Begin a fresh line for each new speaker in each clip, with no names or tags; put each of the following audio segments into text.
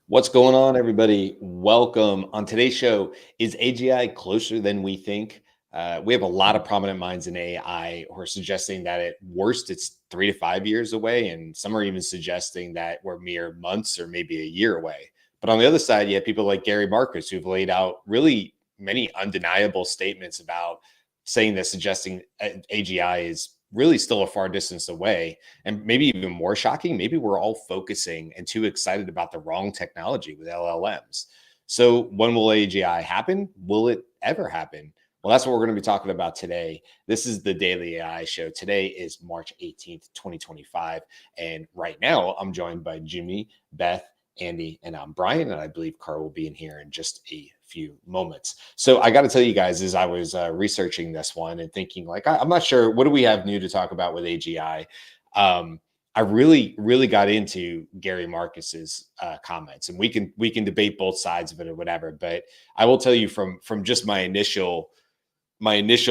What's going on, everybody? Welcome. On today's show, is AGI closer than we think? We have a lot of prominent minds in AI who are suggesting that at worst it's 3 to 5 years away, and some are even suggesting that we're mere months or maybe a year away. But on the other side, you have people like Gary Marcus who've laid out really many undeniable statements about saying that suggesting AGI is really still a far distance away. And maybe even more shocking, maybe we're all focusing and too excited about the wrong technology with LLMs. So when will AGI happen? Will it ever happen? Well, that's what we're going to be talking about today. This is the Daily AI Show. Today is March 18th, 2025. And right now, I'm joined by Jimmy, Beth, Andy, and I'm Brian. And I believe Carl will be in here in just a few moments. So I got to tell you guys, as I was researching this one and thinking, like, I'm not sure, what do we have new to talk about with AGI? I really got into Gary Marcus's comments, and we can debate both sides of it or whatever. But I will tell you from just my initial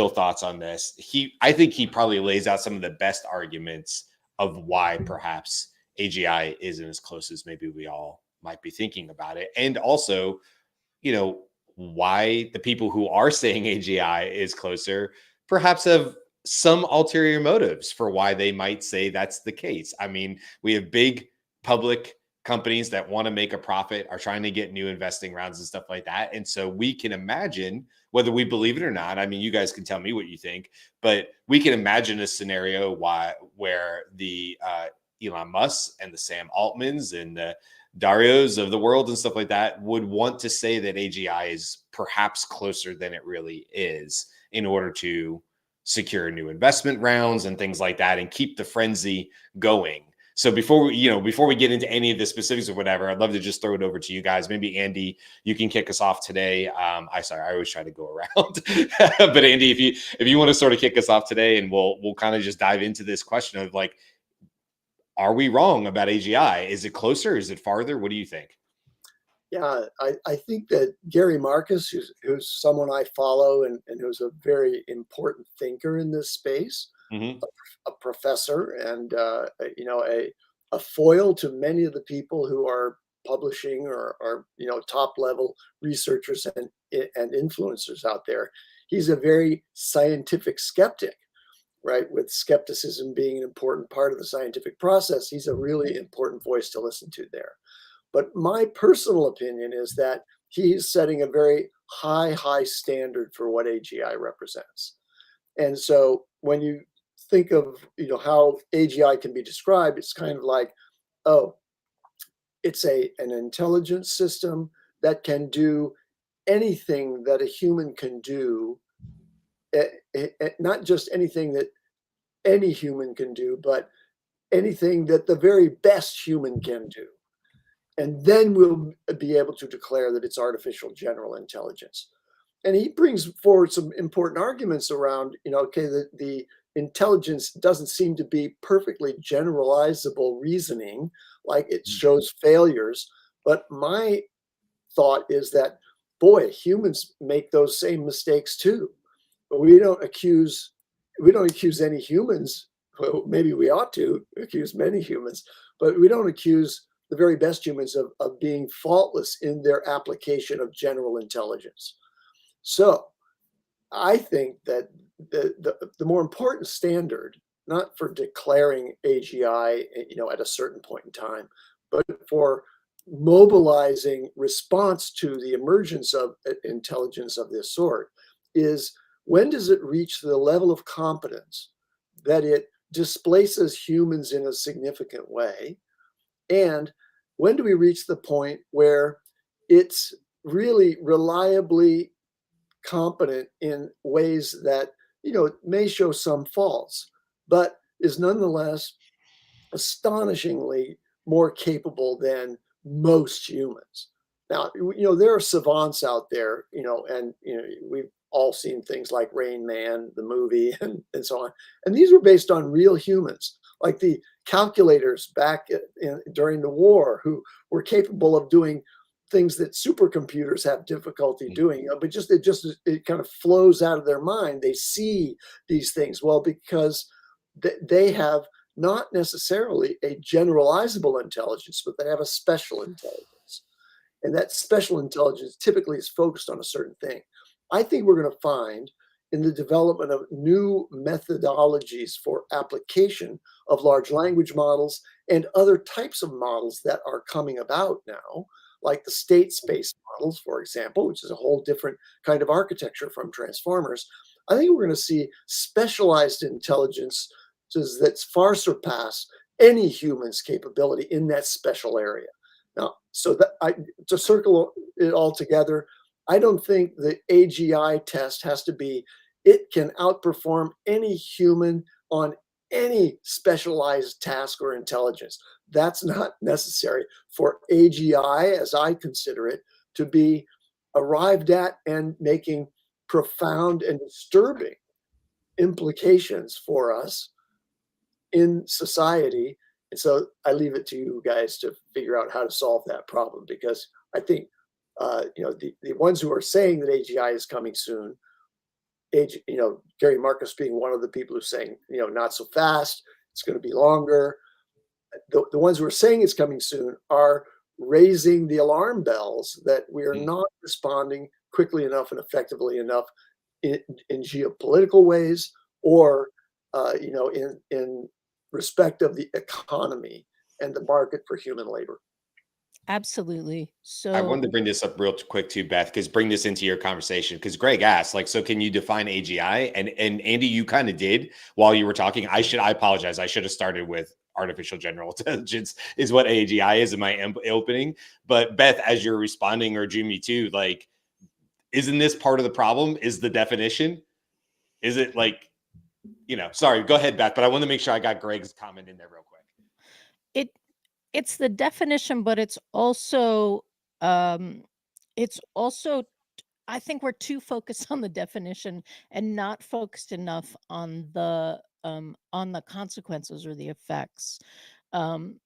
thoughts on this, I think he probably lays out some of the best arguments of why perhaps AGI isn't as close as maybe we all might be thinking about it, and also, why the people who are saying AGI is closer perhaps have some ulterior motives for why they might say that's the case. I mean, we have big public companies that want to make a profit, are trying to get new investing rounds and stuff like that. And so we can imagine, whether we believe it or not, I mean, you guys can tell me what you think, but we can imagine a scenario where the Elon Musk and the Sam Altmans and the Darios of the world and stuff like that would want to say that AGI is perhaps closer than it really is in order to secure new investment rounds and things like that and keep the frenzy going. So before we get into any of the specifics or whatever, I'd love to just throw it over to you guys. Maybe Andy, you can kick us off today. I always try to go around, but Andy, if you want to sort of kick us off today, and we'll kind of just dive into this question of, like, are we wrong about AGI? Is it closer? Is it farther? What do you think?
Yeah, I think that Gary Marcus, who's someone I follow and who's a very important thinker in this space,
Mm-hmm.
a professor and a foil to many of the people who are publishing or top level researchers and influencers out there. He's a very scientific skeptic, right? With skepticism being an important part of the scientific process, he's a really important voice to listen to there. But my personal opinion is that he's setting a very high standard for what AGI represents. And so when you think of how AGI can be described, it's kind of like, oh, it's an intelligence system that can do anything that a human can do, not just anything that any human can do, but anything that the very best human can do. And then we'll be able to declare that it's artificial general intelligence. And he brings forward some important arguments around, okay, the intelligence doesn't seem to be perfectly generalizable reasoning, like it shows failures. But my thought is that, boy, humans make those same mistakes too. But we don't accuse any humans. Well, maybe we ought to accuse many humans, but we don't accuse the very best humans of being faultless in their application of general intelligence. So I think that the more important standard, not for declaring AGI, at a certain point in time, but for mobilizing response to the emergence of intelligence of this sort, is when does it reach the level of competence that it displaces humans in a significant way? And when do we reach the point where it's really reliably competent in ways that may show some faults, but is nonetheless astonishingly more capable than most humans? Now, there are savants out there, and we've all seen things like Rain Man, the movie, and so on. And these were based on real humans, like the calculators back during the war, who were capable of doing things that supercomputers have difficulty doing, but it kind of flows out of their mind. They see these things, well, because they have not necessarily a generalizable intelligence, but they have a special intelligence. And that special intelligence typically is focused on a certain thing. I think we're going to find in the development of new methodologies for application of large language models and other types of models that are coming about now, like the state space models, for example, which is a whole different kind of architecture from transformers. I think we're going to see specialized intelligence that far surpass any human's capability in that special area. Now, to circle it all together, I don't think the AGI test has to be it can outperform any human on any specialized task or intelligence. That's not necessary for AGI, as I consider it, to be arrived at and making profound and disturbing implications for us in society. And so I leave it to you guys to figure out how to solve that problem, because I think the ones who are saying that AGI is coming soon, Gary Marcus being one of the people who's saying, not so fast, it's going to be longer. The ones who are saying it's coming soon are raising the alarm bells that we are not responding quickly enough and effectively enough in geopolitical ways, or in respect of the economy and the market for human labor.
Absolutely.
I wanted to
So
bring this up real quick too, Beth, because bring this into your conversation. Because Greg asked, like, so can you define AGI? And Andy, you kind of did while you were talking. I apologize. I should have started with artificial general intelligence is what AGI is in my opening. But Beth, as you're responding, or Jimmy too, like, isn't this part of the problem? Is the definition? Is it like, sorry, go ahead, Beth, but I want to make sure I got Greg's comment in there real quick.
It's the definition, but it's also I think we're too focused on the definition and not focused enough on the consequences or the effects.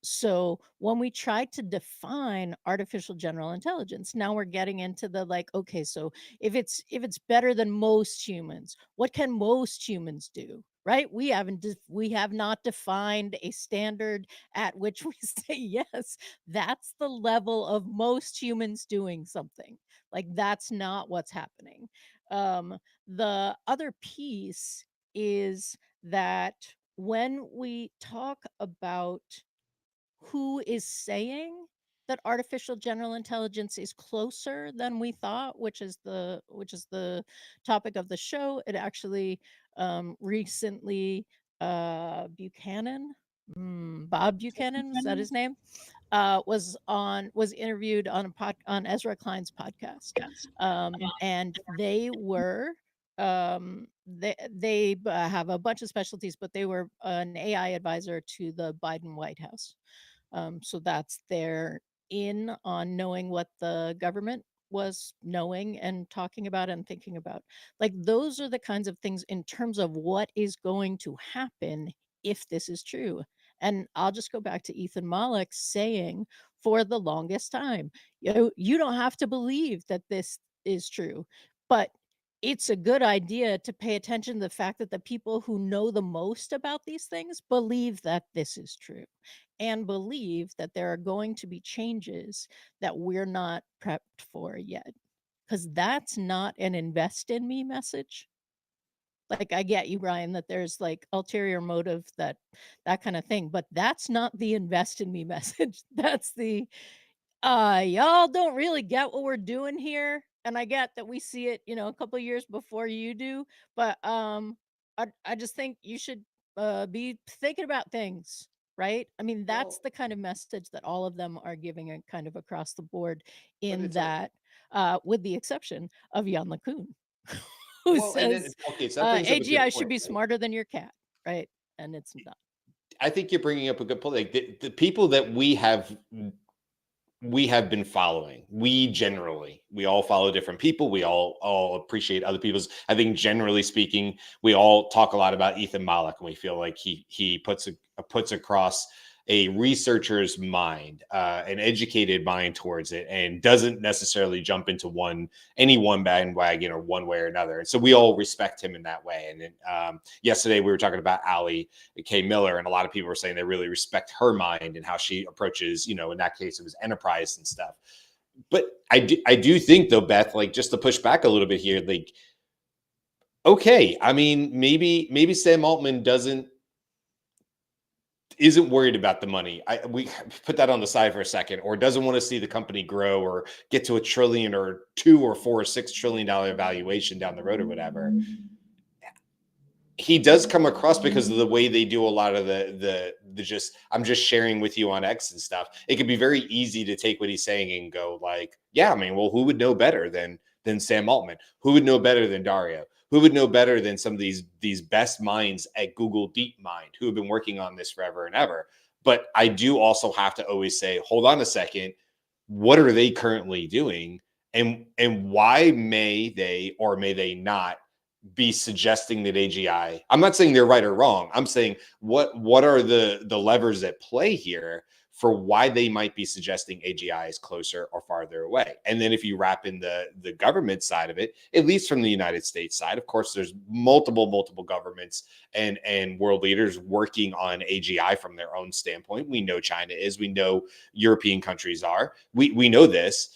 So when we try to define artificial general intelligence, now we're getting into the okay, so if it's better than most humans, what can most humans do? Right? We have not defined a standard at which we say, yes, that's the level of most humans doing something. Like, that's not what's happening. The other piece is that when we talk about who is saying that artificial general intelligence is closer than we thought, which is the topic of the show, it actually recently Bob Buchanan, is that his name? Was interviewed on Ezra Klein's podcast, and they were they have a bunch of specialties, but they were an AI advisor to the Biden White House. So that's their in on knowing what the government was knowing and talking about and thinking about. Like, those are the kinds of things in terms of what is going to happen if this is true. And I'll just go back to Ethan Malik saying for the longest time, you don't have to believe that this is true, but it's a good idea to pay attention to the fact that the people who know the most about these things believe that this is true and believe that there are going to be changes that we're not prepped for yet. Because that's not an invest in me message. Like, I get you, Brian, that there's ulterior motive, that kind of thing, but that's not the invest in me message. That's the y'all don't really get what we're doing here, and I get that we see it a couple years before you do, but I just think you should be thinking about things, right? I mean, that's the kind of message that all of them are giving it kind of across the board, in that with the exception of Jan LeCun, who says
So that brings up a good
AGI should
point,
be
right?
smarter than your cat, right? And it's not.
I think you're bringing up a good point. Like, the people that we have been following, we all follow different people. We all appreciate other people's. I think generally speaking, we all talk a lot about Ethan Malik, and we feel like he puts across a researcher's mind, an educated mind towards it, and doesn't necessarily jump into any one bandwagon or one way or another. And so we all respect him in that way. And then, yesterday we were talking about Ali K. Miller, and a lot of people were saying they really respect her mind and how she approaches, in that case, it was enterprise and stuff. But I do think though, Beth, like just to push back a little bit here, like, okay, I mean, maybe Sam Altman isn't worried about the money. We put that on the side for a second, or doesn't want to see the company grow or get to $1 trillion or $2 or $4 or $6 trillion valuation down the road or whatever. He does come across, because of the way they do a lot of the just, I'm just sharing with you on X and stuff. It can be very easy to take what he's saying and go like, yeah, I mean, well, who would know better than Sam Altman? Who would know better than Dario? Who would know better than some of these best minds at Google DeepMind who have been working on this forever and ever? But I do also have to always say, hold on a second, what are they currently doing? And why may they or may they not be suggesting that AGI, I'm not saying they're right or wrong. I'm saying what are the levers at play here for why they might be suggesting AGI is closer or farther away. And then if you wrap in the government side of it, at least from the United States side, of course, there's multiple governments and world leaders working on AGI from their own standpoint. We know China is, we know European countries are, we know this,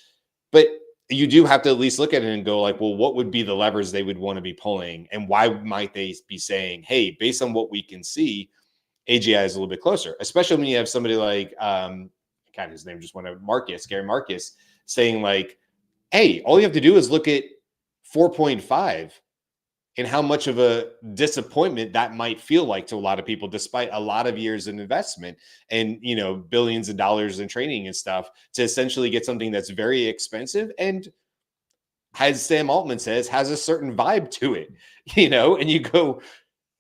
but you do have to at least look at it and go like, well, what would be the levers they would want to be pulling? And why might they be saying, hey, based on what we can see, AGI is a little bit closer, especially when you have somebody like, God, his name just went out, Gary Marcus, saying like, hey, all you have to do is look at 4.5 and how much of a disappointment that might feel like to a lot of people, despite a lot of years in investment and, you know, billions of dollars in training and stuff, to essentially get something that's very expensive and, as Sam Altman says, has a certain vibe to it, you know, and you go,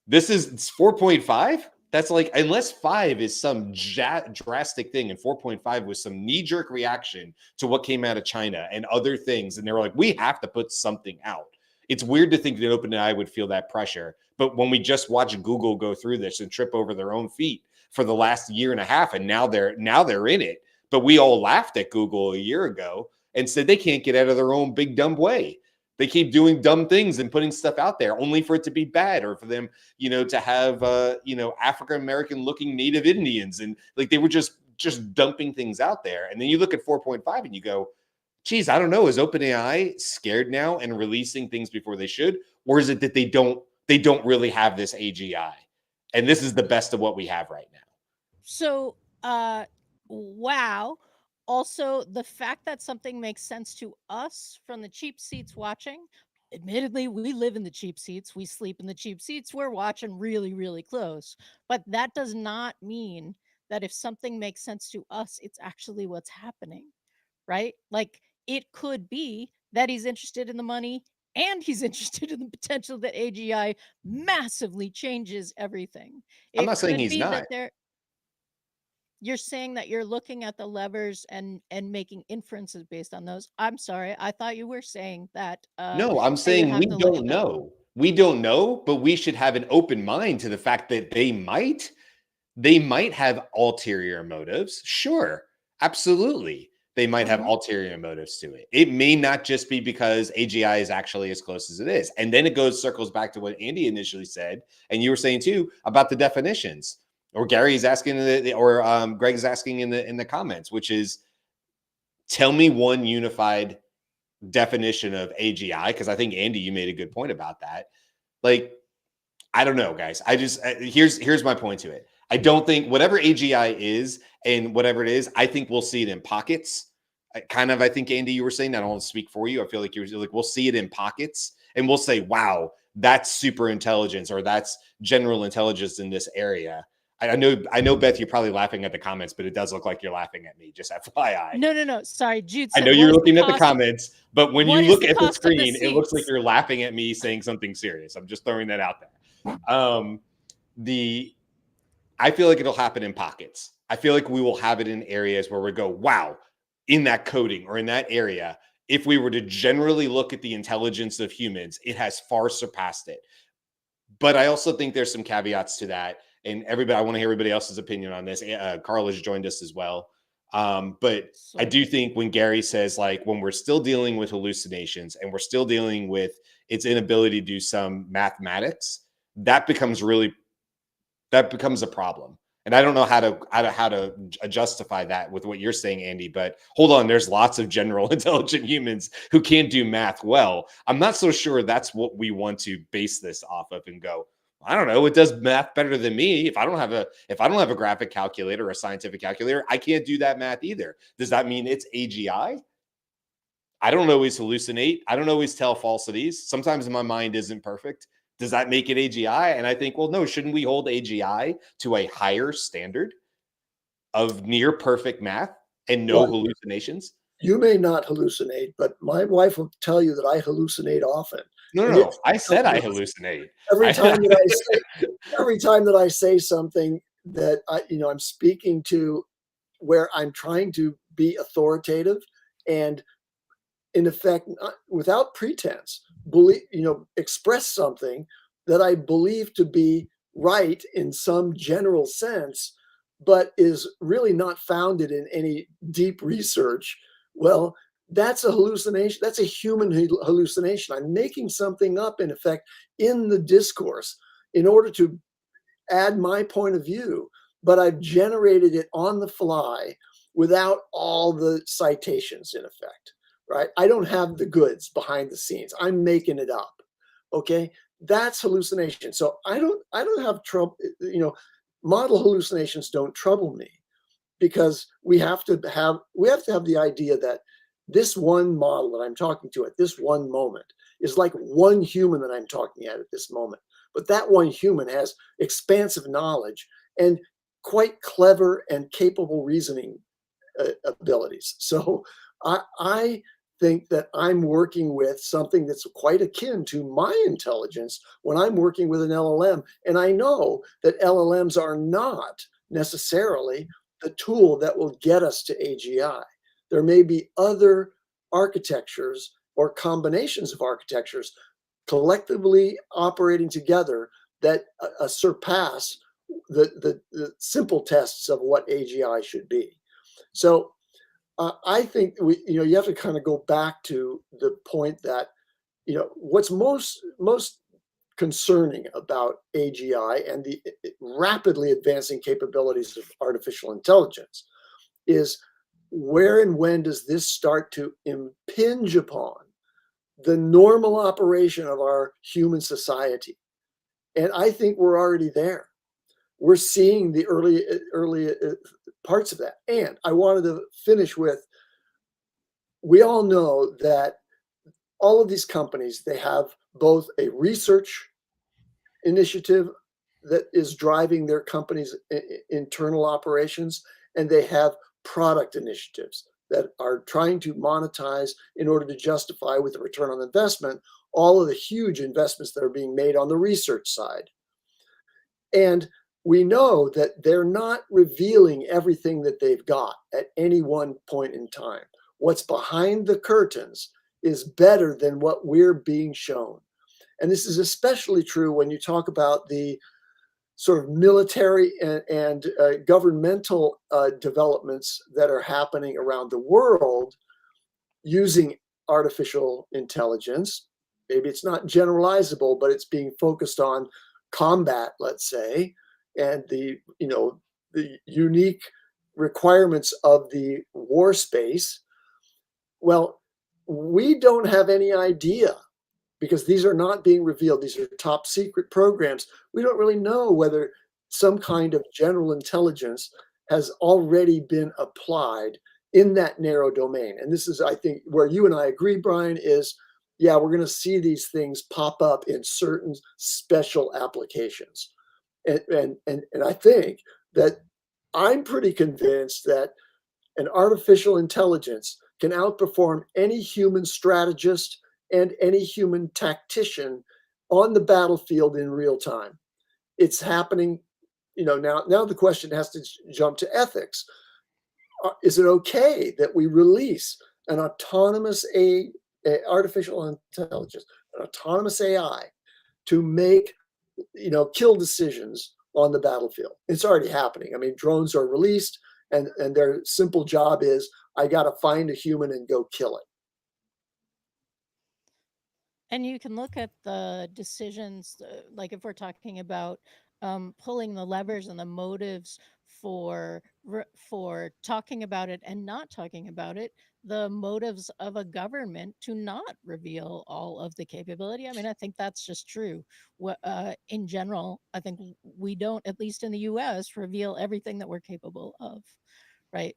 this is 4.5. That's like, unless 5 is some drastic thing and 4.5 was some knee-jerk reaction to what came out of China and other things, and they were like, we have to put something out. It's weird to think that OpenAI would feel that pressure. But when we just watch Google go through this and trip over their own feet for the last year and a half, and now they're in it. But we all laughed at Google a year ago and said they can't get out of their own big dumb way. They keep doing dumb things and putting stuff out there only for it to be bad, or for them, you know, to have African American looking Native Indians, and like they were just dumping things out there. And then you look at 4.5 and you go, geez, I don't know. Is OpenAI scared now and releasing things before they should? Or is it that they don't really have this AGI? And this is the best of what we have right now.
So, wow. Also, the fact that something makes sense to us from the cheap seats watching, admittedly, we live in the cheap seats, we sleep in the cheap seats, we're watching really, really close. But that does not mean that if something makes sense to us, it's actually what's happening, right? Like, it could be that he's interested in the money and he's interested in the potential that AGI massively changes everything.
I'm
It
not saying
could
he's
be
not.
that you're saying that you're looking at the levers and making inferences based on those. I'm sorry, I thought you were saying that
No, I'm
that you
saying
have
we
to look
don't
at them.
know. We don't know, but we should have an open mind to the fact that they might have ulterior motives. Sure. Absolutely. They might have ulterior motives to it. It may not just be because AGI is actually as close as it is. And then it circles back to what Andy initially said, and you were saying too about the definitions. Or Gary's asking, or Greg's asking in the comments, which is, tell me one unified definition of AGI, because I think Andy, you made a good point about that. Like, I don't know, guys. I just here's my point to it. I don't think whatever AGI is and whatever it is, I think we'll see it in pockets. I think Andy, you were saying, I don't want to speak for you. I feel like you're like, we'll see it in pockets, and we'll say, wow, that's super intelligence, or that's general intelligence in this area. I know, Beth, you're probably laughing at the comments, but it does look like you're laughing at me. Just FYI.
No. Sorry, Jude
I
said,
know you're looking at the comments, but when you look at the screen, it looks like you're laughing at me saying something serious. I'm just throwing that out there. I feel like it'll happen in pockets. I feel like we will have it in areas where we go, wow, in that coding or in that area, if we were to generally look at the intelligence of humans, it has far surpassed it. But I also think there's some caveats to that. And everybody, I want to hear everybody else's opinion on this. Carl has joined us as well. But I do think when Gary says, like, when we're still dealing with hallucinations and we're still dealing with its inability to do some mathematics, that becomes a problem. And I don't know how to justify that with what you're saying, Andy. But hold on, there's lots of general intelligent humans who can't do math well. I'm not so sure that's what we want to base this off of and go, I don't know, it does math better than me. If I don't have a graphic calculator or a scientific calculator, I can't do that math either. Does that mean it's AGI? I don't always hallucinate. I don't always tell falsities. Sometimes my mind isn't perfect. Does that make it AGI? And I think, well, no, shouldn't we hold AGI to a higher standard of near perfect math and no
Well,
hallucinations?
you may not hallucinate, but my wife will tell you that I hallucinate often.
No, no,
And it's
no. I said I
because
hallucinate.
every
I,
time that I say every time that I say something that I'm speaking to where I'm trying to be authoritative and in effect, without pretense, express something that I believe to be right in some general sense, but is really not founded in any deep research. Well, that's a hallucination. That's a human hallucination. I'm making something up, in effect, in the discourse in order to add my point of view, but I've generated it on the fly without all the citations in effect, right? I don't have the goods behind the scenes. I'm making it up. Okay? That's hallucination. So I don't have trouble, model hallucinations don't trouble me because we have to have the idea that this one model that I'm talking to at this one moment is like one human that I'm talking at this moment. But that one human has expansive knowledge and quite clever and capable reasoning abilities. So I think that I'm working with something that's quite akin to my intelligence when I'm working with an LLM. And I know that LLMs are not necessarily the tool that will get us to AGI. There may be other architectures or combinations of architectures collectively operating together that surpass the simple tests of what AGI should be. So I think you have to kind of go back to the point that what's most concerning about AGI and the rapidly advancing capabilities of artificial intelligence is where and when does this start to impinge upon the normal operation of our human society? And I think we're already there. We're seeing the early parts of that. And I wanted to finish with, we all know that all of these companies, they have both a research initiative that is driving their company's internal operations, and they have product initiatives that are trying to monetize in order to justify with the return on investment all of the huge investments that are being made on the research side. And we know that they're not revealing everything that they've got at any one point in time. What's behind the curtains is better than what we're being shown. And this is especially true when you talk about the sort of military and governmental developments that are happening around the world using artificial intelligence. Maybe it's not generalizable, but it's being focused on combat, let's say, and the unique requirements of the war space. Well, we don't have any idea because these are not being revealed. These are top secret programs. We don't really know whether some kind of general intelligence has already been applied in that narrow domain. And this is, I think, where you and I agree, Brian, is yeah, we're going to see these things pop up in certain special applications. And I think that I'm pretty convinced that an artificial intelligence can outperform any human strategist and any human tactician on the battlefield in real time. It's happening, now the question has to jump to ethics. Is it okay that we release an autonomous artificial intelligence, an autonomous AI to make, kill decisions on the battlefield? It's already happening. I mean, drones are released and their simple job is, I got to find a human and go kill it.
And you can look at the decisions, like if we're talking about pulling the levers and the motives for talking about it and not talking about it, the motives of a government to not reveal all of the capability. I mean, I think that's just true. In general, I think we don't, at least in the US, reveal everything that we're capable of, right?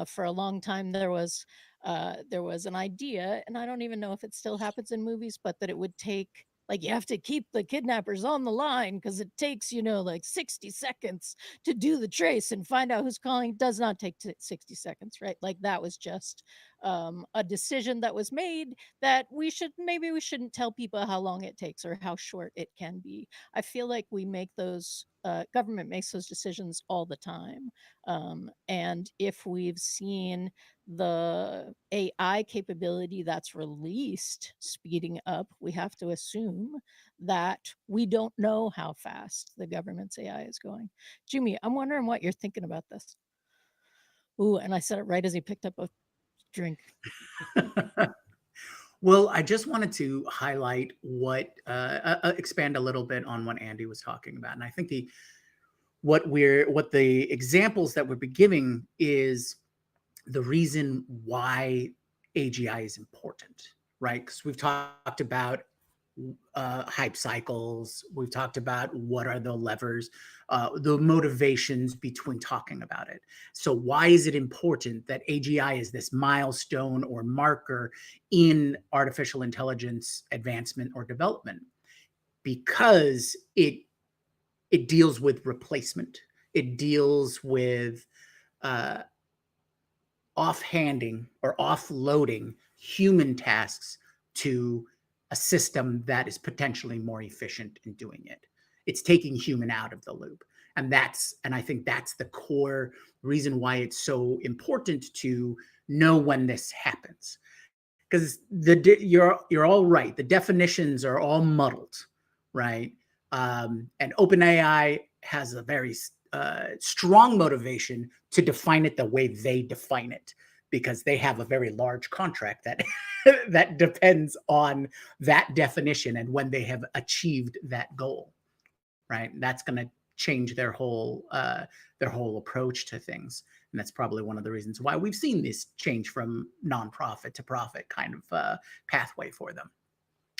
For a long time, there was an idea, and I don't even know if it still happens in movies, but that it would take, like, you have to keep the kidnappers on the line because it takes, like 60 seconds to do the trace and find out who's calling. It does not take 60 seconds, right? Like, that was just a decision that was made, that maybe we shouldn't tell people how long it takes or how short it can be. I feel like we make those, government makes those decisions all the time. And if we've seen the AI capability that's released speeding up, we have to assume that we don't know how fast the government's AI is going. Jimmy, I'm wondering what you're thinking about this. Ooh, and I said it right as he picked up a drink.
Well, I just wanted to highlight expand a little bit on what Andy was talking about, and I think what the examples that we're giving is the reason why AGI is important, right? Because we've talked about hype cycles. We've talked about what are the levers, the motivations between talking about it. So why is it important that AGI is this milestone or marker in artificial intelligence advancement or development? Because it deals with replacement. It deals with offhanding or offloading human tasks to a system that is potentially more efficient in doing it. It's taking human out of the loop. And I think that's the core reason why it's so important to know when this happens. Because you're all right. The definitions are all muddled, right? And OpenAI has a very strong motivation to define it the way they define it, because they have a very large contract that that depends on that definition and when they have achieved that goal, right? That's going to change their whole approach to things, and that's probably one of the reasons why we've seen this change from nonprofit to profit kind of pathway for them.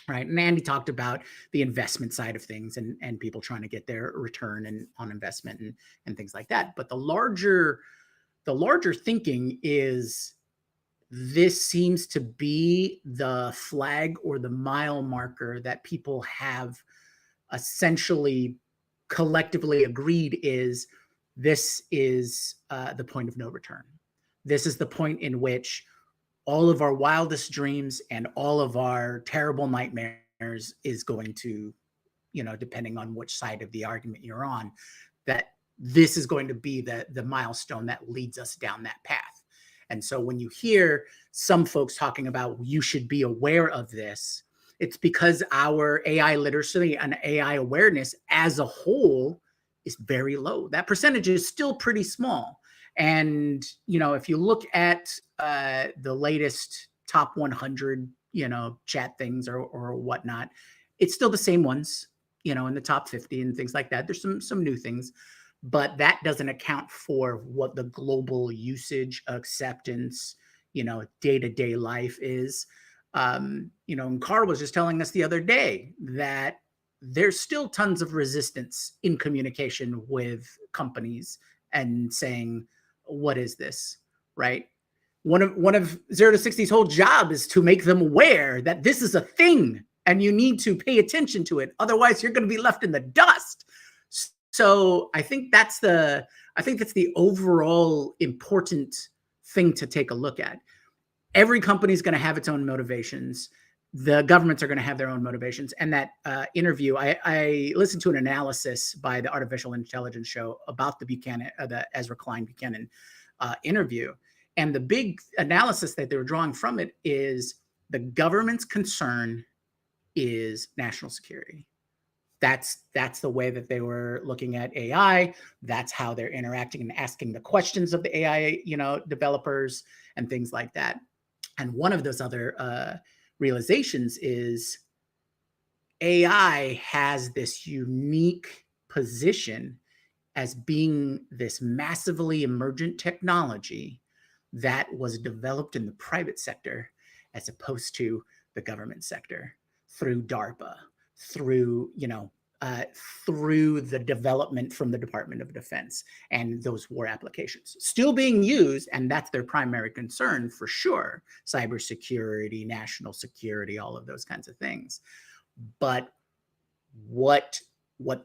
Right. And Andy talked about the investment side of things and people trying to get their return on investment and things like that. But the larger thinking is, this seems to be the flag or the mile marker that people have essentially collectively agreed is, this is the point of no return. This is the point in which all of our wildest dreams and all of our terrible nightmares is going to, depending on which side of the argument you're on, that this is going to be the milestone that leads us down that path. And so when you hear some folks talking about you should be aware of this, it's because our AI literacy and AI awareness as a whole is very low. That percentage is still pretty small. And, if you look at the latest top 100, chat things or whatnot, it's still the same ones, in the top 50 and things like that. There's some new things, but that doesn't account for what the global usage, acceptance, day-to-day life is. And Carl was just telling us the other day that there's still tons of resistance in communication with companies and saying, what is this, right? One of 0 to 60's whole job is to make them aware that this is a thing and you need to pay attention to it. Otherwise, you're going to be left in the dust. So I think that's the overall important thing to take a look at. Every company is going to have its own motivations. The governments are going to have their own motivations. And that interview, I listened to an analysis by the Artificial Intelligence Show about the Ezra Klein Buchanan interview. And the big analysis that they were drawing from it is the government's concern is national security. That's the way that they were looking at AI. That's how they're interacting and asking the questions of the AI, developers and things like that. And one of those other realizations is AI has this unique position as being this massively emergent technology that was developed in the private sector as opposed to the government sector through DARPA, through, through the development from the Department of Defense and those war applications still being used. And that's their primary concern for sure. Cybersecurity, national security, all of those kinds of things. But what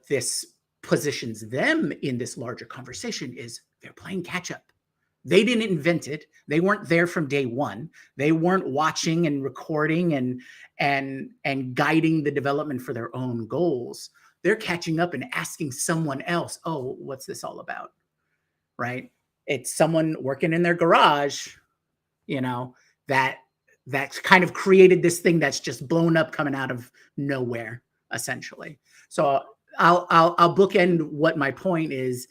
this positions them in this larger conversation is they're playing catch up. They didn't invent it. They weren't there from day one. They weren't watching and recording and guiding the development for their own goals. They're catching up and asking someone else, oh, what's this all about? Right? It's someone working in their garage, that's kind of created this thing that's just blown up coming out of nowhere, essentially. So I'll bookend what my point is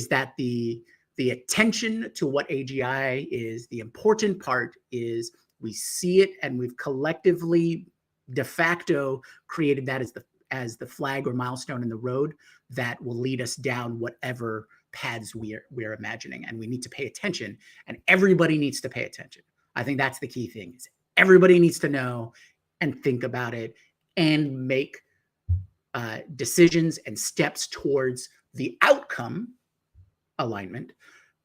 that the attention to what AGI is, the important part is we see it and we've collectively de facto created that as the flag or milestone in the road that will lead us down whatever paths we're imagining. And we need to pay attention, and everybody needs to pay attention. I think that's the key thing, is everybody needs to know and think about it and make decisions and steps towards the outcome alignment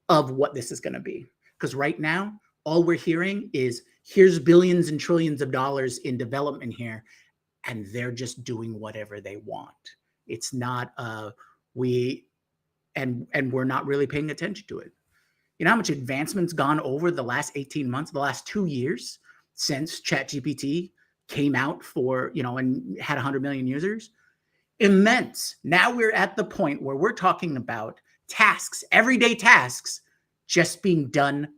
of what this is going to be. Because right now, all we're hearing is here's billions and trillions of dollars in development here, and they're just doing whatever they want. It's not we're not really paying attention to it. You know how much advancement's gone over the last 18 months, the last 2 years since ChatGPT came out and had 100 million users? Immense. Now we're at the point where we're talking about tasks, everyday tasks, just being done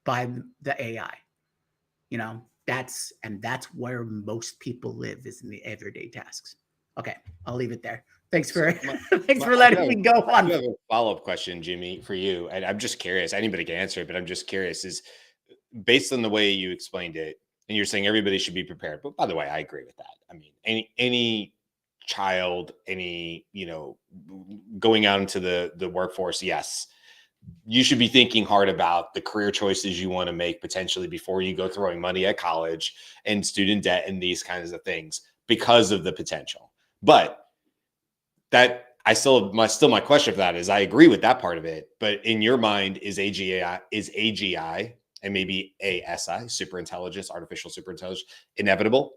by the AI. That's where most people live, is in the everyday tasks. Okay, I'll leave it there. Thanks for letting me go on.
I have a follow-up question, Jimmy, for you. And I'm just curious. Anybody can answer it, but I'm just curious, is based on the way you explained it, and you're saying everybody should be prepared. But by the way, I agree with that. I mean, any child, going out into the workforce, yes, you should be thinking hard about the career choices you want to make potentially before you go throwing money at college and student debt and these kinds of things, because of the potential. But that my question for that is, I agree with that part of it. But in your mind, is AGI and maybe ASI, superintelligence, artificial superintelligence, inevitable?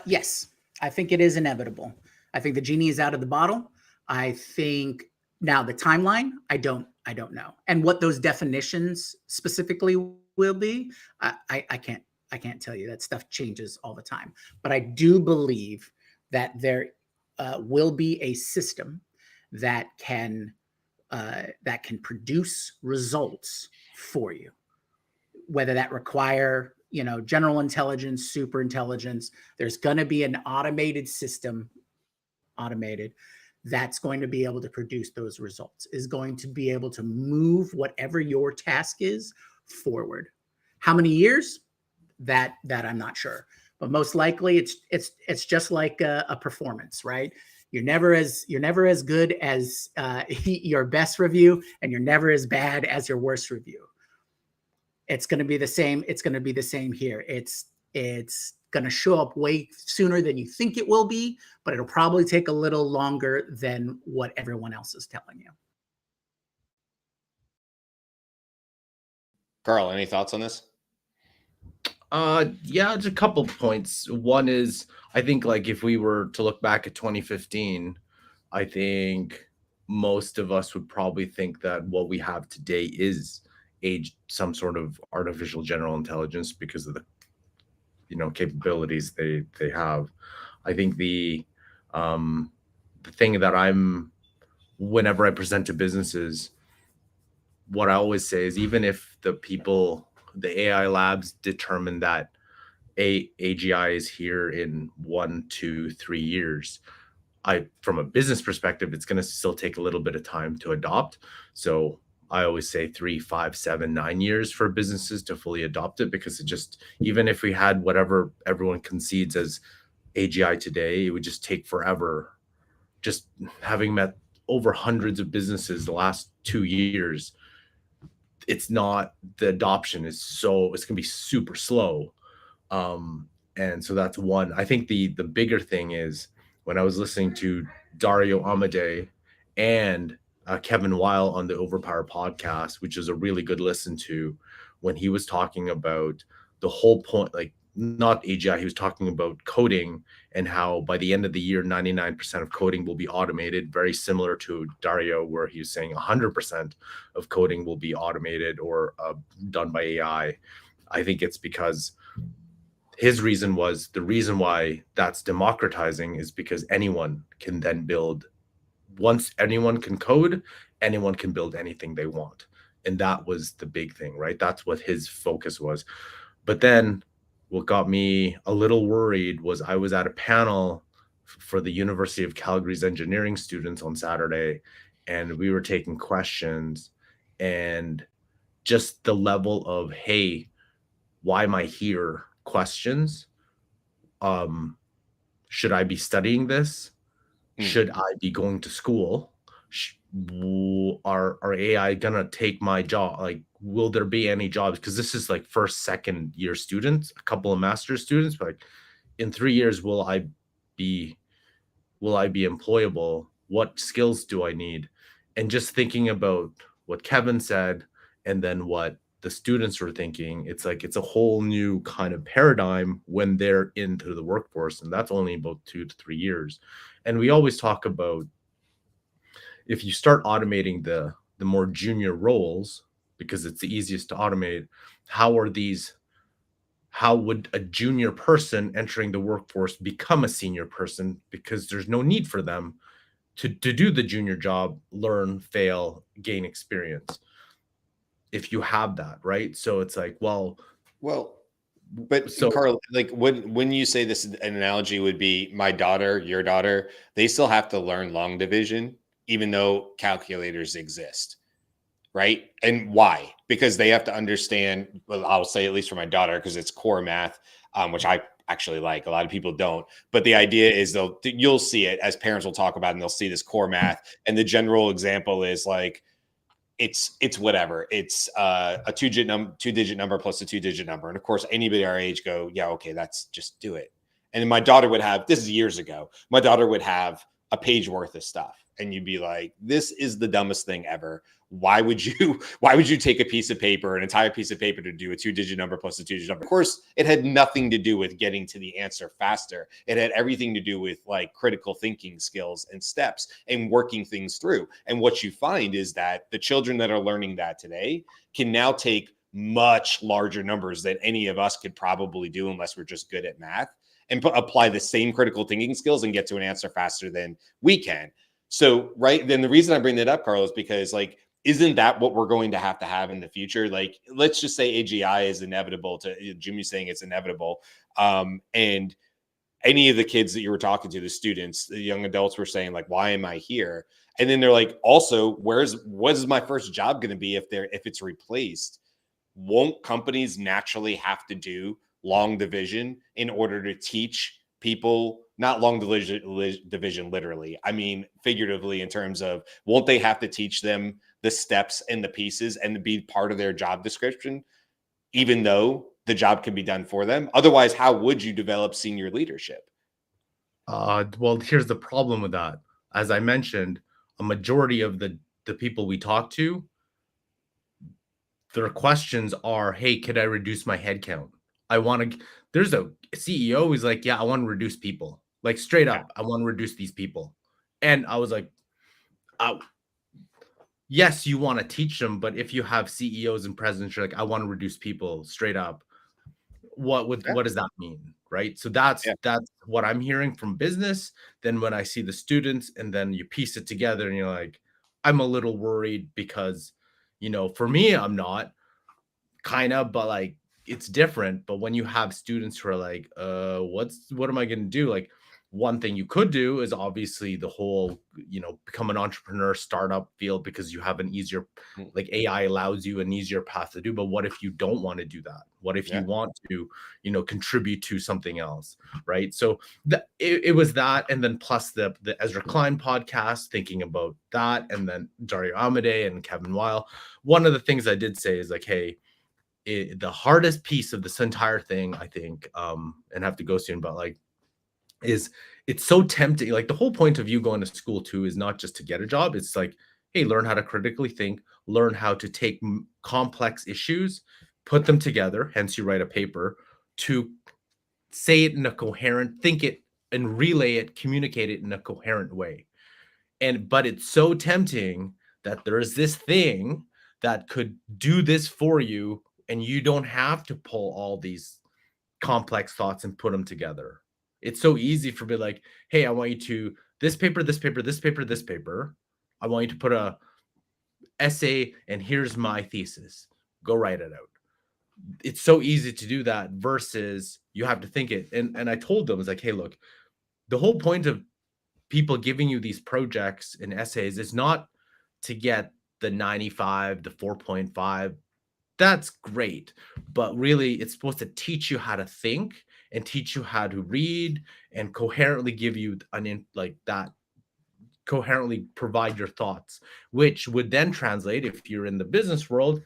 Yes, I think it is inevitable. I think the genie is out of the bottle. I think now the timeline, I don't know. And what those definitions specifically will be, I can't tell you. That stuff changes all the time. But I do believe that there will be a system that can produce results for you, whether that require general intelligence, super intelligence. There's going to be an automated system, that's going to be able to produce those results, is going to be able to move whatever your task is forward. How many years? That I'm not sure, but most likely it's just like a performance, right? You're never as good as your best review, and you're never as bad as your worst review. It's going to be the same. It's going to be the same here. It's going to show up way sooner than you think it will be, but it'll probably take a little longer than what everyone else is telling you.
Carl, any thoughts on this?
Yeah, just a couple points. One is, I think, like, if we were to look back at 2015, I think most of us would probably think that what we have today is some sort of artificial general intelligence because of the capabilities they have. I think the thing that whenever I present to businesses, what I always say is, even if the AI labs determine that AGI is here in 1, 2, 3 years, from a business perspective, it's going to still take a little bit of time to adopt. So I always say 3, 5, 7, 9 years for businesses to fully adopt it, because even if we had whatever everyone concedes as AGI today, it would just take forever just having met over hundreds of businesses the last 2 years, it's not, the adoption is so, it's going to be super slow. And so that's one. I think the bigger thing is, when I was listening to Dario Amade and Kevin Weil on the Overpower podcast, which is a really good listen to, when he was talking about the whole point, like not AGI, he was talking about coding and how by the end of the year, 99% of coding will be automated, very similar to Dario, where he was saying 100% of coding will be automated or done by AI. I think it's because his reason was, the reason why that's democratizing is because anyone can then build. Once anyone can code, anyone can build anything they want. And that was the big thing, right? That's what his focus was. But then what got me a little worried was, I was at a panel for the University of Calgary's engineering students on Saturday, and we were taking questions, and just the level of, hey, why am I here questions. Should I be studying this? Should I be going to school? Are AI gonna take my job? Like, will there be any jobs? Because this is like first, second year students, a couple of master's students, but like, in 3 years, be will I be employable? What skills do I need? And just thinking about what Kevin said, and then what the students were thinking, it's like, it's a whole new kind of paradigm when they're into the workforce. And that's only about 2 to 3 years. And we always talk about, if you start automating the more junior roles, because it's the easiest to automate, how would a junior person entering the workforce become a senior person? Because there's no need for them to do the junior job, learn, fail, gain experience, if you have that, right? So it's like, well,
but
so
Carl, like when you say this, an analogy would be my daughter, your daughter, they still have to learn long division, even though calculators exist. Right. And why? Because they have to understand, well, I'll say at least for my daughter, because it's core math, which I actually like. A lot of people don't. But the idea is you'll see it, as parents will talk about, and they'll see this core math. And the general example is like, it's whatever. It's a two-digit number plus a two-digit number. And of course, anybody our age go, yeah, okay, that's just do it. And then my daughter would have, this is years ago, my daughter would have a page worth of stuff. And you'd be like, this is the dumbest thing ever. Why would you take a piece of paper, an entire piece of paper, to do a two-digit number plus a two-digit number? Of course, it had nothing to do with getting to the answer faster. It had everything to do with like critical thinking skills and steps and working things through. And what you find is that the children that are learning that today can now take much larger numbers than any of us could probably do, unless we're just good at math, and apply the same critical thinking skills and get to an answer faster than we can. So, right, then the reason I bring that up, Carlos, because like, isn't that what we're going to have in the future? Like, let's just say AGI is inevitable. To Jimmy's saying it's inevitable. And any of the kids that you were talking to, the students, the young adults, were saying like, why am I here? And then they're like, also, what is my first job going to be if it's replaced? Won't companies naturally have to do long division in order to teach people, not long division literally, I mean figuratively, in terms of, won't they have to teach them the steps and the pieces and to be part of their job description, even though the job can be done for them? Otherwise, how would you develop senior leadership?
Well, here's the problem with that. As I mentioned, a majority of the people we talk to, their questions are, hey, could I reduce my headcount? There's a CEO who's like, yeah, I want to reduce people. Like, straight up, I want to reduce these people. And I was like, yes, you want to teach them, but if you have CEOs and presidents, you're like, I want to reduce people straight up. What does that mean? Right. So that's what I'm hearing from business. Then when I see the students, and then you piece it together, and you're like, I'm a little worried because, for me, I'm not, kind of, but like, it's different. But when you have students who are like, what am I going to do? Like, one thing you could do is obviously the whole, become an entrepreneur startup field, because you have an easier,
Mm.
like AI allows you an easier path to do. But what if you don't want to do that? What if you
Yeah.
want to, contribute to something else, right? So it was that, and then plus the Ezra Klein podcast, thinking about that, and then Dario Amade and Kevin Weil. One of the things I did say is like, hey, the hardest piece of this entire thing, I think, and have to go soon, but like, is it's so tempting. Like, the whole point of you going to school too is not just to get a job. It's like, hey, learn how to critically think, learn how to take complex issues, put them together. Hence, you write a paper to say it in a coherent, think it and relay it, communicate it in a coherent way. But it's so tempting that there's this thing that could do this for you, and you don't have to pull all these complex thoughts and put them together. It's so easy for me, like, hey, I want you to this paper, this paper, this paper, this paper. I want you to put a essay, and here's my thesis. Go write it out. It's so easy to do that versus you have to think it. And I told them, it's like, hey, look, the whole point of people giving you these projects and essays is not to get the 95, the 4.5. That's great, but really it's supposed to teach you how to think and teach you how to read and coherently give you like that, coherently provide your thoughts, which would then translate, if you're in the business world,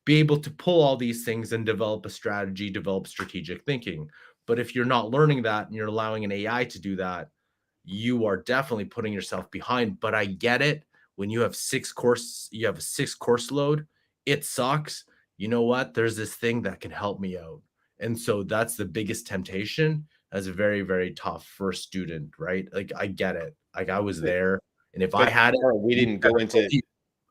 be able to pull all these things and develop a strategy, develop strategic thinking. But if you're not learning that and you're allowing an AI to do that, you are definitely putting yourself behind. But I get it. When you have you have a 6 course load, it sucks. You know what? There's this thing that can help me out. And so that's the biggest temptation as a very, very tough first student, right? Like, I get it. Like, I was there. And if I
But
had it,
Carl, we didn't go into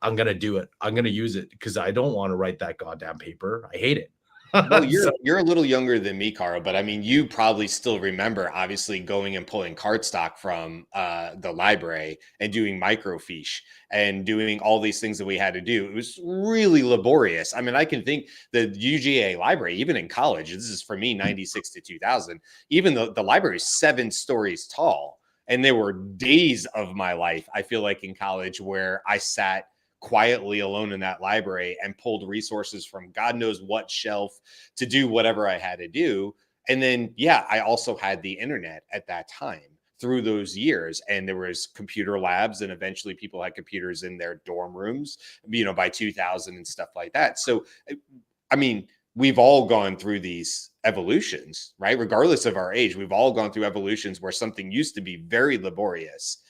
I'm going to do it. I'm going to use it because I don't want to write that goddamn paper. I hate it.
Well,
So,
you're a little younger than me, Carl, but I mean, you probably still remember obviously going and pulling cardstock from the library and doing microfiche and doing all these things that we had to do. It was really laborious. I mean, I can think the UGA library, even in college, this is for me 96 to 2000, even though the library is 7 stories tall. And there were days of my life, I feel like, in college where I sat quietly alone in that library and pulled resources from God knows what shelf to do whatever I had to do. And then, yeah, I also had the internet at that time through those years, and there was computer labs, and eventually people had computers in their dorm rooms, by 2000 and stuff like that. So, I mean, we've all gone through these evolutions, right? Regardless of our age, we've all gone through evolutions where something used to be very laborious,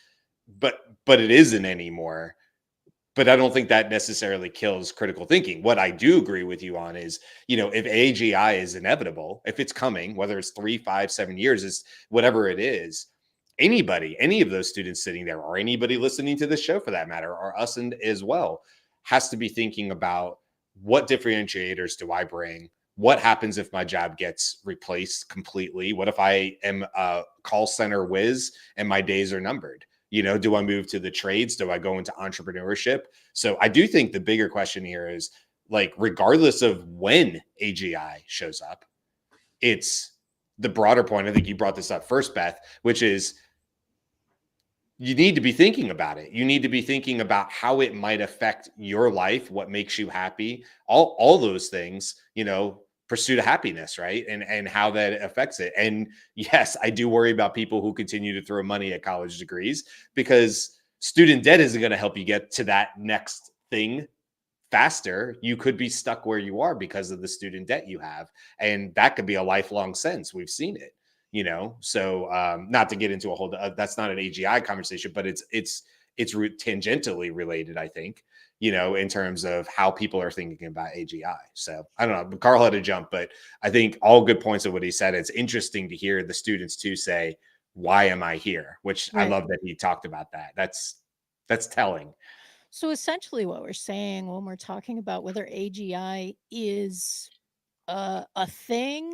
but it isn't anymore. But I don't think that necessarily kills critical thinking. What I do agree with you on is, if AGI is inevitable, if it's coming, whether it's 3, 5, 7 years, is whatever it is, anybody, any of those students sitting there, or anybody listening to this show for that matter, or us and as well, has to be thinking about, what differentiators do I bring? What happens if my job gets replaced completely? What if I am a call center whiz and my days are numbered? Do I move to the trades? Do I go into entrepreneurship? So I do think the bigger question here is, like, regardless of when AGI shows up, it's the broader point. I think you brought this up first, Beth, which is, you need to be thinking about it. You need to be thinking about how it might affect your life, what makes you happy, all those things, pursuit of happiness, right? And how that affects it. And yes, I do worry about people who continue to throw money at college degrees, because student debt isn't going to help you get to that next thing faster. You could be stuck where you are because of the student debt you have, and that could be a lifelong sentence. We've seen it. So not to get into a whole, that's not an AGI conversation, but it's tangentially related, I think, in terms of how people are thinking about AGI. So I don't know, Carl had to jump, but I think all good points of what he said. It's interesting to hear the students too say, why am I here? Which I
Right.
love that he talked about that. That's telling.
So essentially what we're saying when we're talking about whether AGI is a thing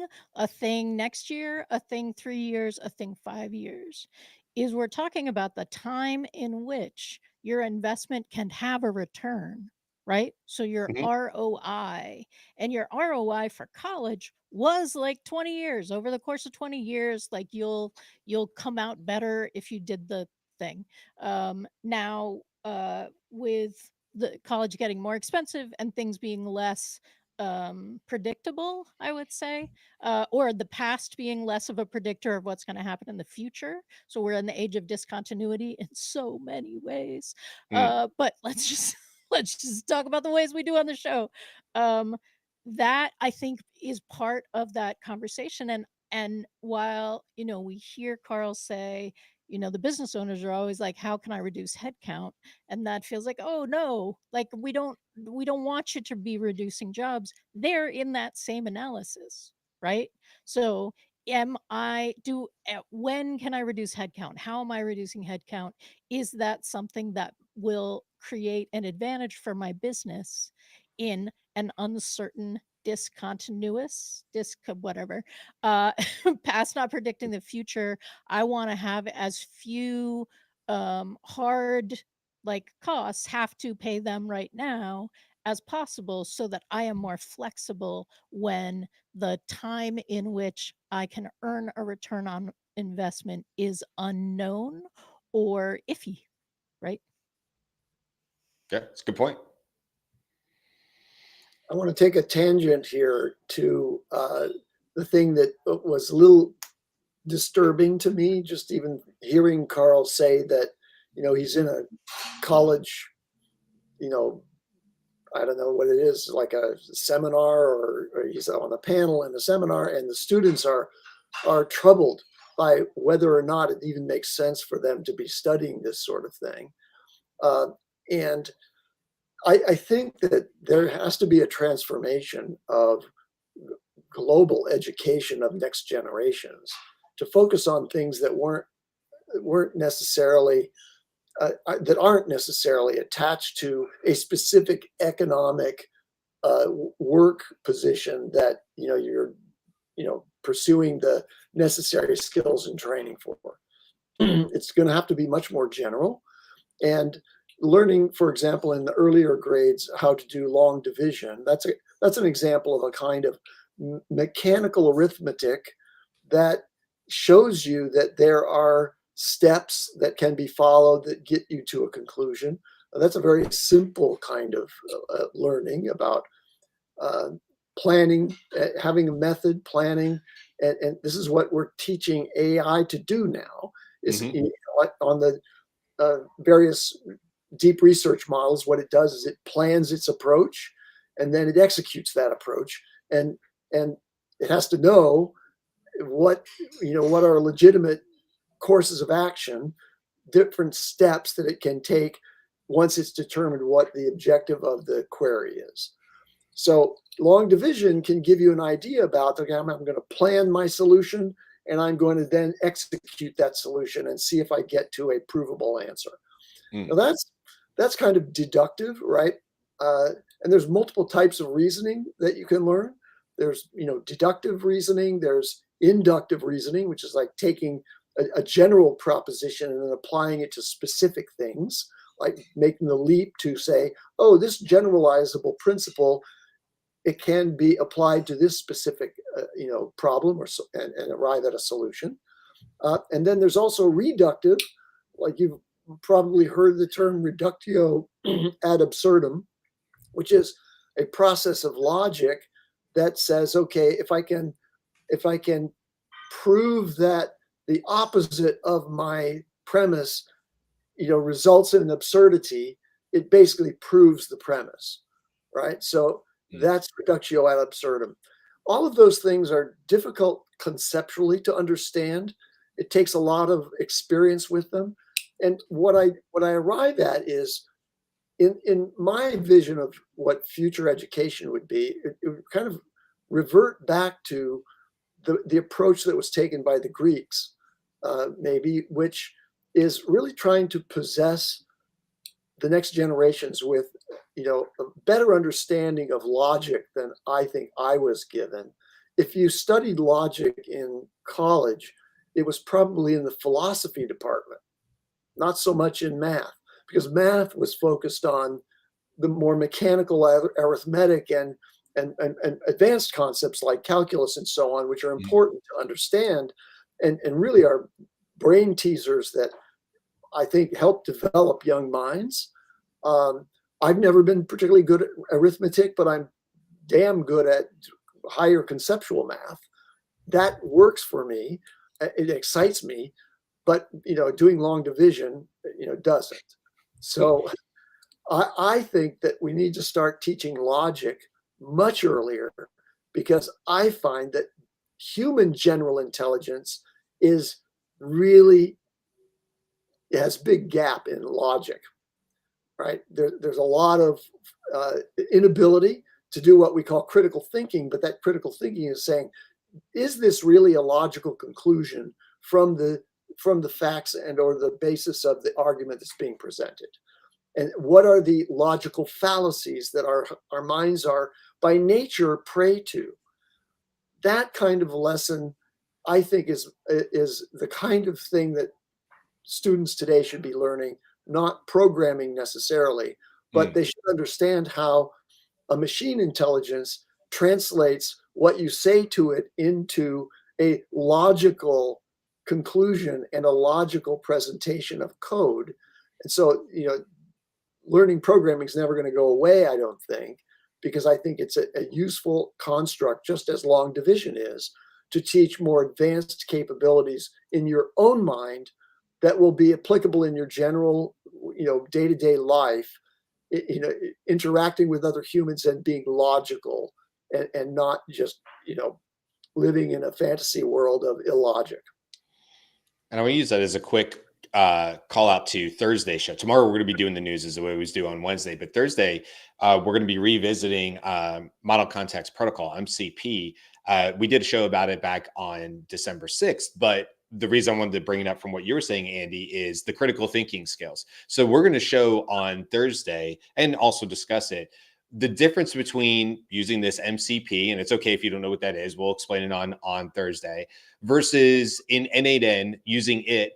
next year, a thing 3 years, a thing 5 years, is we're talking about the time in which your investment can have a return right? So your
Mhm.
ROI, and your ROI for college was like 20 years. Over the course of 20 years, like you'll come out better if you did the thing. Now, with the college getting more expensive and things being less predictable, I would say, or the past being less of a predictor of what's going to happen in the future. So we're in the age of discontinuity in so many ways.
Mm.
But let's just let's just talk about the ways we do on the show. Um, that I think is part of that conversation. And while we hear Carl say, the business owners are always like, how can I reduce headcount? And that feels like, oh no, like we don't want you to be reducing jobs. They're in that same analysis, right? So when can I reduce headcount? How am I reducing headcount? Is that something that will create an advantage for my business in an uncertain, discontinuous, whatever, uh, past not predicting the future? I want to have as few hard costs, have to pay them right now as possible, so that I am more flexible when the time in which I can earn a return on investment is unknown or iffy, right?
Yeah, it's a good point.
I want to take a tangent here to the thing that was a little disturbing to me, just even hearing Carl say that, he's in a college, I don't know what it is, like a seminar, or he's on a panel in a seminar, and the students are troubled by whether or not it even makes sense for them to be studying this sort of thing. And I think that there has to be a transformation of global education of next generations to focus on things that weren't necessarily that aren't necessarily attached to a specific economic work position that you're pursuing the necessary skills and training for. It's going to have to be much more general, and learning, for example, in the earlier grades how to do long division. That's an example of a kind of mechanical arithmetic that shows you that there are steps that can be followed that get you to a conclusion. That's a very simple kind of learning about uh, planning, having a method, planning, and this is what we're teaching AI to do now. Is
Mhm.
on the various deep research models, what it does is it plans its approach, and then it executes that approach, and it has to know what what are legitimate courses of action, different steps that it can take once it's determined what the objective of the query is. So long division can give you an idea about, okay, I'm going to plan my solution, and I'm going to then execute that solution and see if I get to a provable answer. Now
Mm.
that's kind of deductive, right? And there's multiple types of reasoning that you can learn. There's deductive reasoning. There's inductive reasoning, which is like taking a general proposition and then applying it to specific things, like making the leap to say, oh, this generalizable principle, it can be applied to this specific problem, and arrive at a solution. And then there's also reductive, like you've probably heard the term reductio ad absurdum, which is a process of logic that says, okay, if I can prove that the opposite of my premise, results in an absurdity, it basically proves the premise, right? So
Mm.
that's reductio ad absurdum. All of those things are difficult conceptually to understand. It takes a lot of experience with them. And what I arrive at is, in my vision of what future education would be, it would kind of revert back to the approach that was taken by the Greeks, maybe, which is really trying to possess the next generations with a better understanding of logic than I think I was given. If you studied logic in college, it was probably in the philosophy department, not so much in math, because math was focused on the more mechanical arithmetic and advanced concepts like calculus and so on, which are important to understand and really are brain teasers that I think help develop young minds. I've never been particularly good at arithmetic, but I'm damn good at higher conceptual math. That works for me. It excites me, but doing long division, doesn't. So I think that we need to start teaching logic much earlier, because I find that human general intelligence is really, it has big gap in logic, right? There's a lot of inability to do what we call critical thinking, but that critical thinking is saying, is this really a logical conclusion from the facts and or the basis of the argument that's being presented? And what are the logical fallacies that our minds are by nature prey to? That kind of lesson, I think, is the kind of thing that students today should be learning, not programming necessarily, but they should understand how a machine intelligence translates what you say to it into a logical conclusion and a logical presentation of code. And so, learning programming is never going to go away, I don't think, because I think it's a useful construct, just as long division is, to teach more advanced capabilities in your own mind that will be applicable in your general, day-to-day life, interacting with other humans and being logical and not just, living in a fantasy world of illogic.
And I want to use that as a quick call out to Thursday show. Tomorrow we're going to be doing the news as we always do on Wednesday, but Thursday we're going to be revisiting Model Context Protocol, MCP. We did a show about it back on December 6th, but the reason I wanted to bring it up from what you were saying, Andy, is the critical thinking skills. So we're going to show on Thursday and also discuss it, the difference between using this MCP, and it's okay if you don't know what that is, we'll explain it on Thursday, versus in N8N using it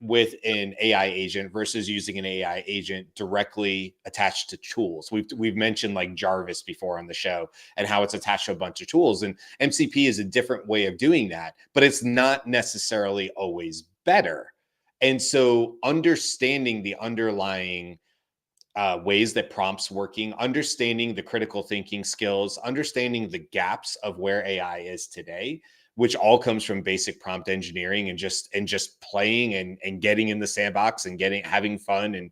with an AI agent versus using an AI agent directly attached to tools. We've mentioned like Jarvis before on the show and how it's attached to a bunch of tools, and MCP is a different way of doing that, but it's not necessarily always better. And so understanding the underlying ways that prompts working, understanding the critical thinking skills, understanding the gaps of where AI is today, which all comes from basic prompt engineering and just playing and getting in the sandbox and having fun and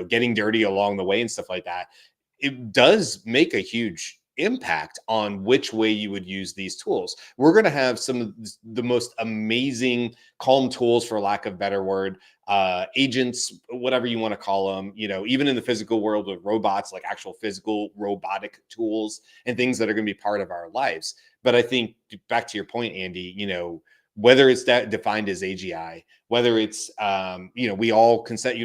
getting dirty along the way and stuff like that. It does make a huge impact on which way you would use these tools. We're going to have some of the most amazing calm tools, for lack of a better word, agents, whatever you want to call them, even in the physical world with robots, like actual physical robotic tools and things that are going to be part of our lives. But I think back to your point, Andy, whether it's that defined as AGI, whether it's, we all consent,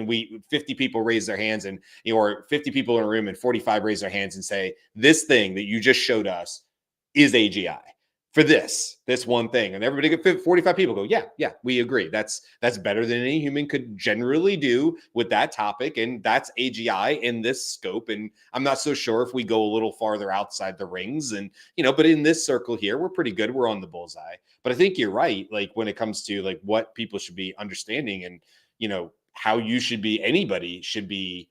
50 people raise their hands and, or 50 people in a room and 45 raise their hands and say, this thing that you just showed us is AGI for this one thing. And everybody get 45 people go, yeah, we agree. That's better than any human could generally do with that topic. And that's AGI in this scope. And I'm not so sure if we go a little farther outside the rings and, but in this circle here, we're pretty good. We're on the bullseye. But I think you're right. Like when it comes to like what people should be understanding and, how anybody should be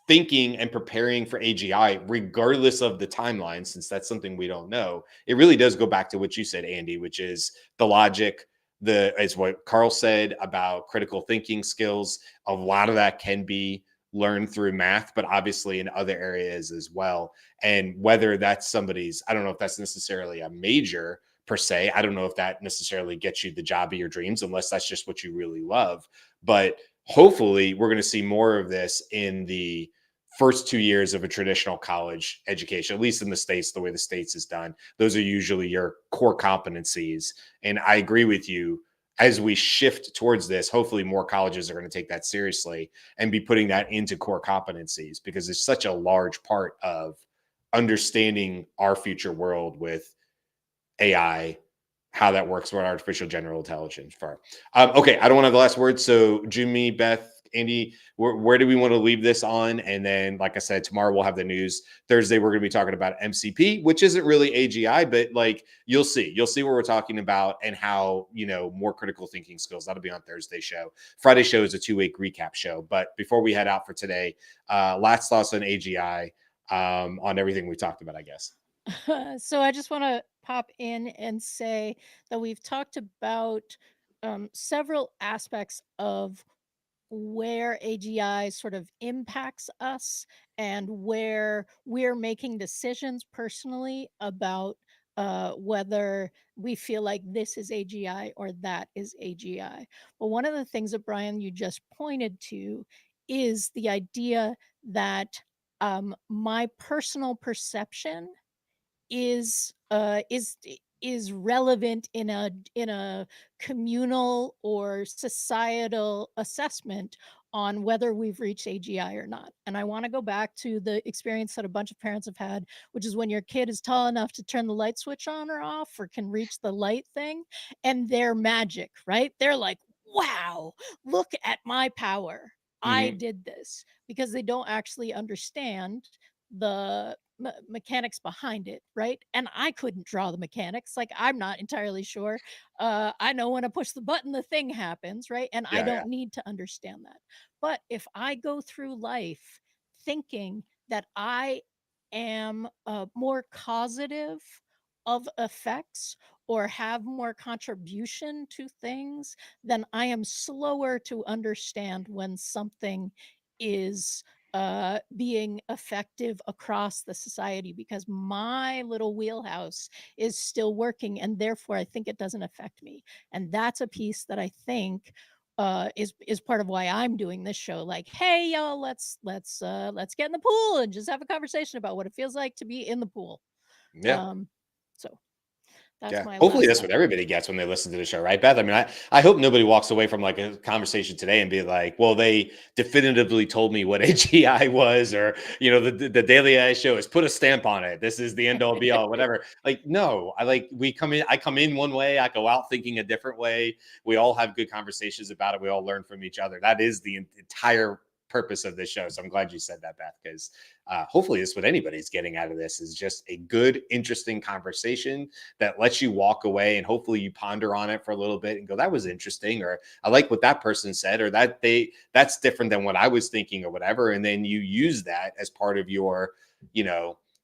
thinking and preparing for AGI, regardless of the timeline, since that's something we don't know. It really does go back to what you said, Andy, which is the logic, as what Carl said about critical thinking skills. A lot of that can be learned through math, but obviously in other areas as well. And whether that's somebody's, I don't know if that's necessarily a major per se. I don't know if that necessarily gets you the job of your dreams, unless that's just what you really love. But hopefully we're going to see more of this in the first 2 years of a traditional college education, at least in the States, the way the States is done. Those are usually your core competencies. And I agree with you, as we shift towards this, hopefully more colleges are going to take that seriously and be putting that into core competencies, because it's such a large part of understanding our future world with AI, how that works with artificial general intelligence. Okay, I don't want to have the last word. So Jimmy, Beth, Andy, where do we want to leave this on? And then, like I said, tomorrow we'll have the news. Thursday, we're going to be talking about MCP, which isn't really AGI, but like you'll see what we're talking about and how, more critical thinking skills. That'll be on Thursday show. Friday show is a 2-week recap show. But before we head out for today, last thoughts on AGI, on everything we talked about, I guess.
So I just want to pop in and say that we've talked about several aspects of where AGI sort of impacts us and where we're making decisions personally about whether we feel like this is AGI or that is AGI. But one of the things that, Brian, you just pointed to is the idea that my personal perception is relevant in a communal or societal assessment on whether we've reached AGI or not. And I want to go back to the experience that a bunch of parents have had, which is when your kid is tall enough to turn the light switch on or off or can reach the light thing, and they're magic, right? They're like, wow, look at my power. I did this, because they don't actually understand the mechanics behind it, right? And I couldn't draw the mechanics. Like, I'm not entirely sure. I know when I push the button, the thing happens, right? And I don't need to understand that. But if I go through life thinking that I am more causative of effects or have more contribution to things, then I am slower to understand when something is being effective across the society, because my little wheelhouse is still working, and therefore I think it doesn't affect me. And that's a piece that I think is part of why I'm doing this show. Like, hey, y'all, let's get in the pool and just have a conversation about what it feels like to be in the pool.
Yeah.
So that's my
Hopefully
last
that's
thought.
what everybody gets when they listen to the show, right, Beth? I mean, I hope nobody walks away from like a conversation today and be like, well, they definitively told me what AGI was, or, the Daily AI show has put a stamp on it. This is the end all be all, whatever. Like, no, I come in one way, I go out thinking a different way. We all have good conversations about it. We all learn from each other. That is the entire purpose of this show. So I'm glad you said that, Beth, because hopefully this is what anybody's getting out of this, is just a good, interesting conversation that lets you walk away, and hopefully you ponder on it for a little bit and go, that was interesting, or I like what that person said, or that's different than what I was thinking, or whatever. And then you use that as part of your,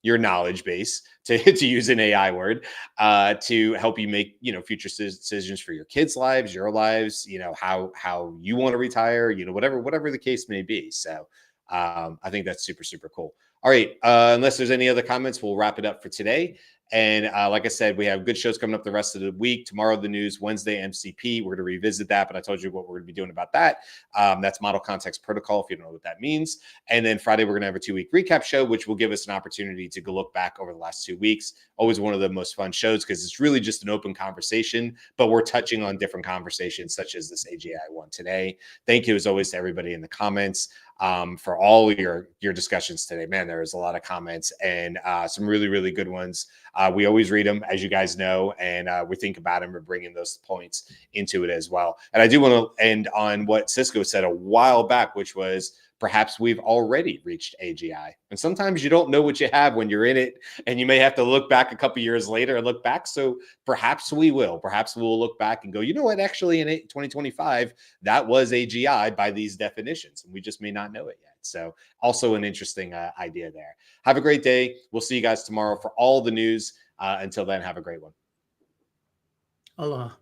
your knowledge base, to use an AI word, to help you make, future decisions for your kids' lives, your lives, how you want to retire, whatever the case may be. So I think that's super, super cool. All right. Unless there's any other comments, we'll wrap it up for today. And like I said, we have good shows coming up the rest of the week. Tomorrow, the news. Wednesday, MCP. We're going to revisit that, but I told you what we're going to be doing about that. That's Model Context Protocol, if you don't know what that means. And then Friday, we're going to have a 2-week recap show, which will give us an opportunity to go look back over the last 2 weeks. Always one of the most fun shows, because it's really just an open conversation, but we're touching on different conversations, such as this AGI one today. Thank you, as always, to everybody in the comments. For all your discussions today. Man, there was a lot of comments, and some really, really good ones. We always read them, as you guys know, and we think about them and bringing those points into it as well. And I do want to end on what Cisco said a while back, which was, perhaps we've already reached AGI. And sometimes you don't know what you have when you're in it, and you may have to look back a couple of years later and look back. So perhaps we will. Perhaps we'll look back and go, you know what, actually in 2025, that was AGI by these definitions, and we just may not know it yet. So also an interesting idea there. Have a great day. We'll see you guys tomorrow for all the news. Until then, have a great one.
Aloha.